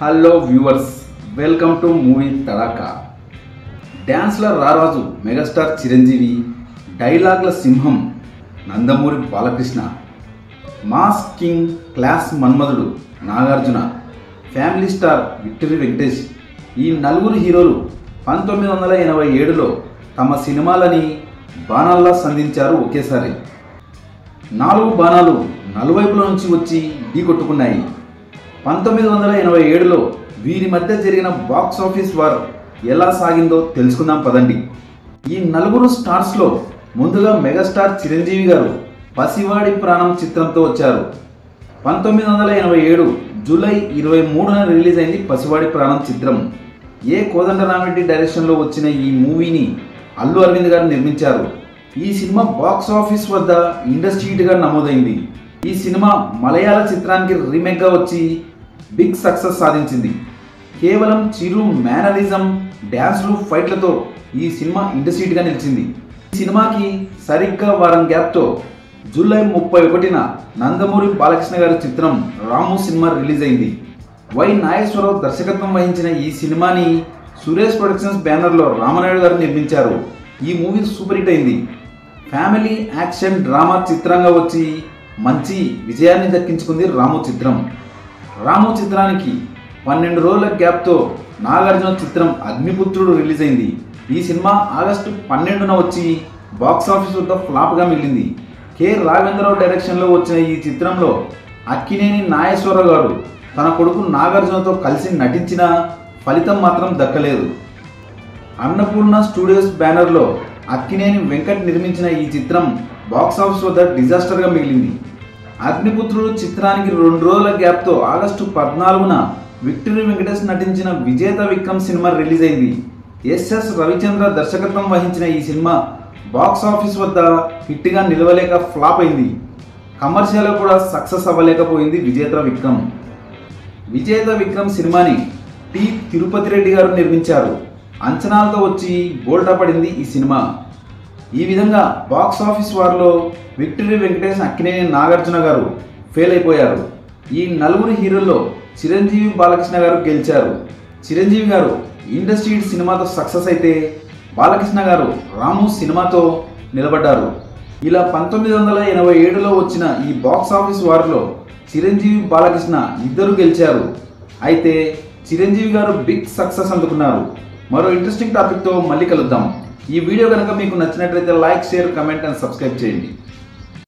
Hello viewers, welcome to movie Tadaka. డ్యాన్స్ల రారాజు megastar Chiranjeevi, డైలాగ్ల సింహం Nandamuri Balakrishna, mass king class Manmadhudu Nagarjuna, family star victory Venkatesh, ఈ నలుగురు హీరోలు 1987లో తమ సినిమాలని బాణాల్లా సంధించారు ఒకేసారి. 4 బాణాలు నలువైపుల నుంచి వచ్చి ఢీకొట్టుకున్నాయి. 1987లో వీరి మధ్య జరిగిన బాక్స్ ఆఫీస్ వార్ ఎలా సాగిందో తెలుసుకుందాం పదండి. ఈ నలుగురు స్టార్స్లో ముందుగా మెగాస్టార్ చిరంజీవి గారు పసివాడి ప్రాణం చిత్రంతో వచ్చారు. 1987 జూలై 23న రిలీజ్ అయింది పసివాడి ప్రాణం చిత్రం. ఏ కోదండరామిరెడ్డి డైరెక్షన్లో వచ్చిన ఈ మూవీని అల్లు అరవింద్ గారు నిర్మించారు. ఈ సినిమా బాక్స్ ఆఫీస్ వద్ద ఇండస్ట్రీ హిట్గా నమోదైంది. ఈ సినిమా మలయాళ చిత్రానికి రీమేక్గా వచ్చి బిగ్ సక్సెస్ సాధించింది. కేవలం చిరు మేనరిజం, డ్యాన్స్లు, ఫైట్లతో ఈ సినిమా ఇండస్ట్రీ హిట్గా నిలిచింది. ఈ సినిమాకి సరిగ్గా వారం గ్యాప్తో జూలై 31న నందమూరి బాలకృష్ణ గారి చిత్రం రాము సినిమా రిలీజ్ అయింది. వై నాగేశ్వరరావు దర్శకత్వం వహించిన ఈ సినిమాని సురేష్ ప్రొడక్షన్స్ బ్యానర్లో రామనాయుడు గారు నిర్మించారు. ఈ మూవీ సూపర్ హిట్ అయింది. ఫ్యామిలీ యాక్షన్ డ్రామా చిత్రంగా వచ్చి మంచి విజయాన్ని దక్కించుకుంది రాము చిత్రం. రాము చిత్రానికి 12 రోజుల గ్యాప్తో నాగార్జున చిత్రం అగ్నిపుత్రుడు రిలీజ్ అయింది. ఈ సినిమా ఆగస్టు 12న వచ్చి బాక్స్ ఆఫీస్ వద్ద ఫ్లాప్గా మిగిలింది. కె రాఘవేంద్రరావు డైరెక్షన్లో వచ్చిన ఈ చిత్రంలో అక్కినేని నాగేశ్వరరావు గారు తన కొడుకు నాగార్జునతో కలిసి నటించిన ఫలితం మాత్రం దక్కలేదు. అన్నపూర్ణ స్టూడియోస్ బ్యానర్లో అక్కినేని వెంకట్ నిర్మించిన ఈ చిత్రం బాక్స్ ఆఫీస్ వద్ద డిజాస్టర్గా మిగిలింది. అగ్నిపుత్రుడు చిత్రానికి 2 రోజుల గ్యాప్తో ఆగస్టు 14న విక్టరీ వెంకటేష్ నటించిన విజేత విక్రమ్ సినిమా రిలీజ్ అయింది. ఎస్ఎస్ రవిచంద్ర దర్శకత్వం వహించిన ఈ సినిమా బాక్స్ ఆఫీస్ వద్ద హిట్గా నిలవలేక ఫ్లాప్ అయింది. కమర్షియల్గా కూడా సక్సెస్ అవ్వలేకపోయింది విజేత విక్రమ్. విజేత విక్రమ్ సినిమాని టి తిరుపతి రెడ్డి గారు నిర్మించారు. అంచనాలతో వచ్చి బోల్టా పడింది ఈ సినిమా. ఈ విధంగా బాక్స్ ఆఫీస్ వార్లో విక్టరీ వెంకటేష్, అక్కినేని నాగార్జున గారు ఫెయిల్ అయిపోయారు. ఈ నలుగురు హీరోల్లో చిరంజీవి, బాలకృష్ణ గారు గెలిచారు. చిరంజీవి గారు ఇండస్ట్రీ సినిమాతో సక్సెస్ అయితే బాలకృష్ణ గారు రాము సినిమాతో నిలబడ్డారు. ఇలా 1987లో వచ్చిన ఈ బాక్స్ ఆఫీస్ వార్లో చిరంజీవి, బాలకృష్ణ ఇద్దరు గెలిచారు. అయితే చిరంజీవి గారు బిగ్ సక్సెస్ అందుకున్నారు. మరో ఇంట్రెస్టింగ్ టాపిక్తో మళ్ళీ కలుద్దాం. ఈ వీడియో కనుక మీకు నచ్చినట్లయితే like, share, comment and subscribe చేయండి.